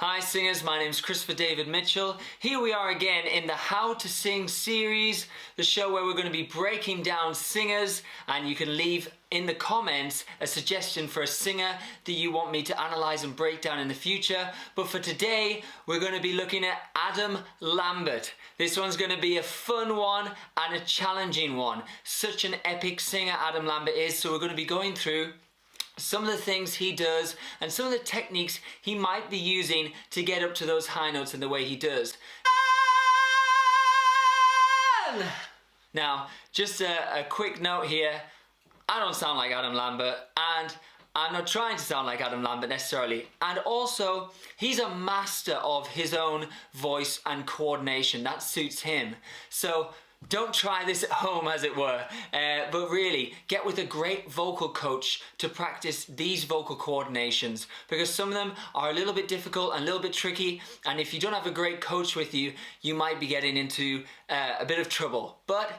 Hi singers, my name's Christopher David Mitchell. Here we are again in the How to Sing series, the show where we're going to be breaking down singers, and you can leave in the comments a suggestion for a singer that you want me to analyse and break down in the future. But for today, we're going to be looking at Adam Lambert. This one's going to be a fun one and a challenging one. Such an epic singer Adam Lambert is, so we're going to be going through some of the things he does and some of the techniques he might be using to get up to those high notes in the way he does. Now, just a quick note here, I don't sound like Adam Lambert, and I'm not trying to sound like Adam Lambert necessarily. And also, he's a master of his own voice and coordination. That suits him. So don't try this at home, as it were, but really get with a great vocal coach to practice these vocal coordinations, because some of them are a little bit difficult and a little bit tricky, and if you don't have a great coach with you, you might be getting into a bit of trouble. But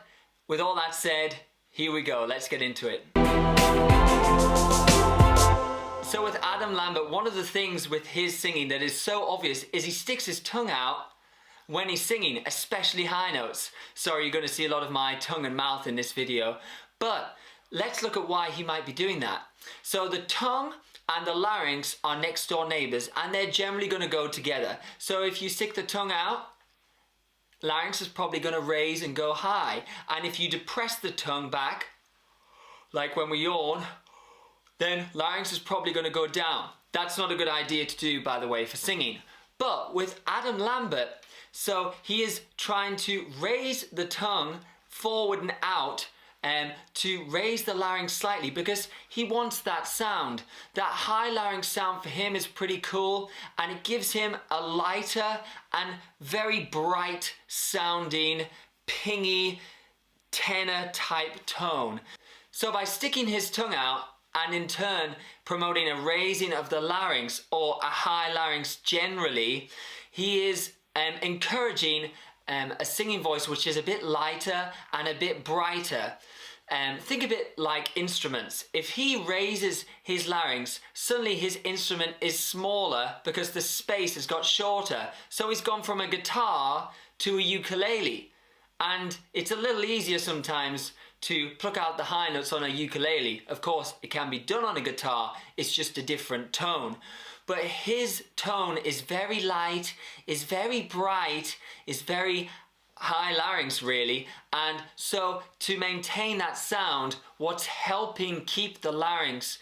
with all that said, here we go, let's get into it. So with Adam Lambert, one of the things with his singing that is so obvious is he sticks his tongue out when he's singing, especially high notes. Sorry, you're going to see a lot of my tongue and mouth in this video, but let's look at why he might be doing that. So the tongue and the larynx are next door neighbours, and they're generally going to go together. So if you stick the tongue out, larynx is probably going to raise and go high, and if you depress the tongue back, like when we yawn, then larynx is probably going to go down. That's not a good idea to do, by the way, for singing. But with Adam Lambert, so he is trying to raise the tongue forward and out to raise the larynx slightly, because he wants that sound. That high larynx sound for him is pretty cool, and it gives him a lighter and very bright sounding, pingy, tenor type tone. So by sticking his tongue out and in turn promoting a raising of the larynx, or a high larynx generally, he is encouraging a singing voice which is a bit lighter and a bit brighter. Think of it like instruments. If he raises his larynx, suddenly his instrument is smaller because the space has got shorter. So he's gone from a guitar to a ukulele. And it's a little easier sometimes to pluck out the high notes on a ukulele. Of course, it can be done on a guitar, it's just a different tone. But his tone is very light, is very bright, is very high larynx really, and so to maintain that sound, what's helping keep the larynx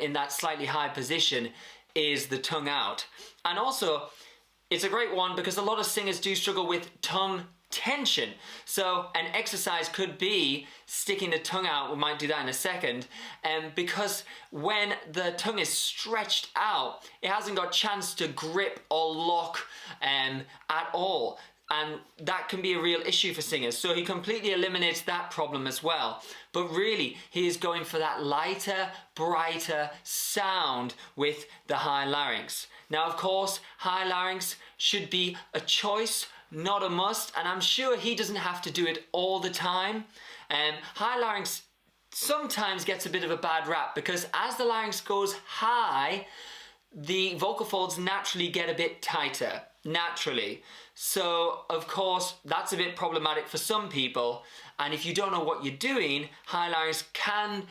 in that slightly high position is the tongue out. And also, it's a great one because a lot of singers do struggle with tongue tension. So an exercise could be sticking the tongue out, we might do that in a second, because when the tongue is stretched out, it hasn't got a chance to grip or lock at all. And that can be a real issue for singers. So he completely eliminates that problem as well. But really, he is going for that lighter, brighter sound with the high larynx. Now, of course, high larynx should be a choice, not a must, and I'm sure he doesn't have to do it all the time. High larynx sometimes gets a bit of a bad rap because as the larynx goes high, the vocal folds naturally get a bit tighter, naturally. So, of course, that's a bit problematic for some people, and if you don't know what you're doing, high larynx can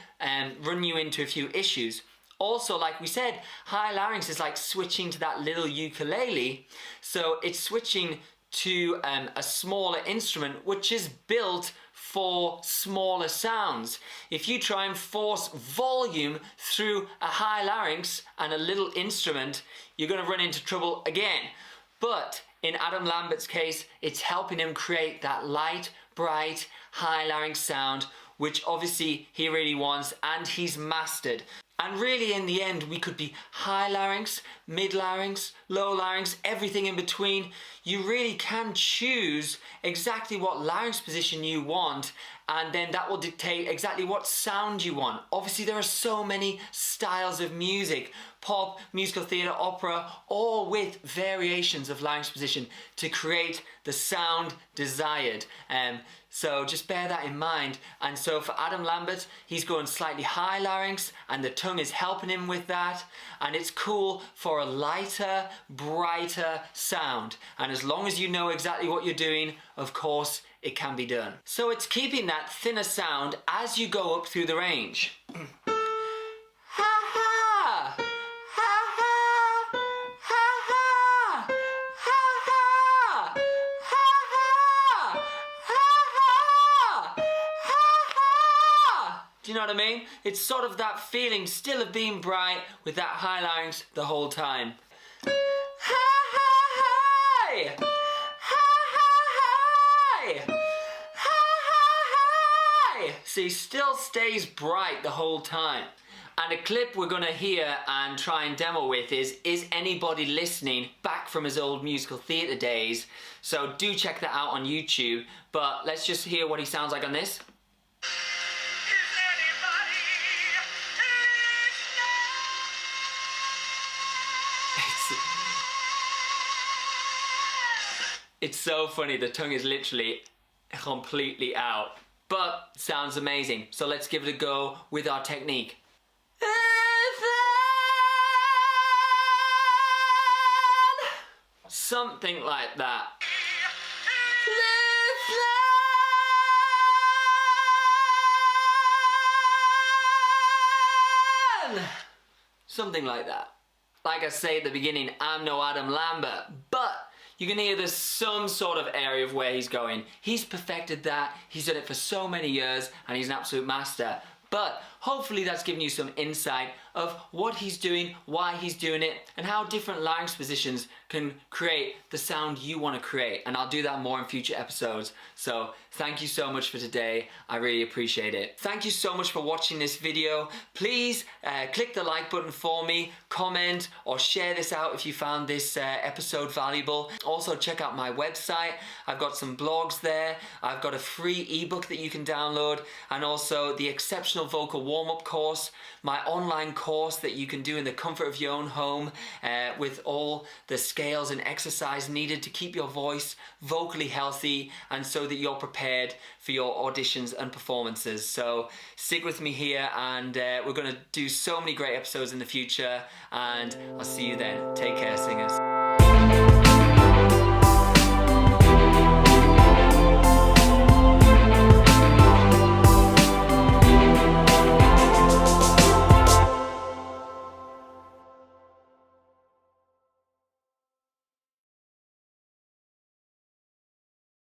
run you into a few issues. Also, like we said, high larynx is like switching to that little ukulele, so it's switching to a smaller instrument which is built for smaller sounds. If you try and force volume through a high larynx and a little instrument, you're going to run into trouble again. But in Adam Lambert's case, it's helping him create that light, bright, high larynx sound, which obviously he really wants and he's mastered. And really in the end, we could be high larynx, mid larynx, low larynx, everything in between. You really can choose exactly what larynx position you want and then that will dictate exactly what sound you want. Obviously there are so many styles of music, pop, musical theatre, opera, all with variations of larynx position to create the sound desired. So just bear that in mind. And so for Adam Lambert, he's going slightly high larynx and the tongue is helping him with that. And it's cool for a lighter, brighter sound. And as long as you know exactly what you're doing, of course, it can be done. So it's keeping that thinner sound as you go up through the range. Do you know what I mean? It's sort of that feeling still of being bright with that high larynx the whole time. See, still stays bright the whole time. And a clip we're gonna hear and try and demo with is anybody listening back from his old musical theatre days? So do check that out on YouTube, but let's just hear what he sounds like on this. It's so funny, the tongue is literally completely out, but sounds amazing. So let's give it a go with our technique. Something like that. Something like that. Like I say at the beginning, I'm no Adam Lambert, but you can hear there's some sort of area of where he's going. He's perfected that, he's done it for so many years, and he's an absolute master. But hopefully that's given you some insight of what he's doing, why he's doing it, and how different larynx positions can create the sound you want to create. And I'll do that more in future episodes. So thank you so much for today. I really appreciate it. Thank you so much for watching this video. Please click the like button for me, comment or share this out if you found this episode valuable. Also check out my website. I've got some blogs there. I've got a free ebook that you can download, and also the Exceptional Vocal Warm-Up course, my online course that you can do in the comfort of your own home with all the scales and exercise needed to keep your voice vocally healthy and so that you're prepared for your auditions and performances. So stick with me here, and we're going to do so many great episodes in the future, and I'll see you then. Take care, singers.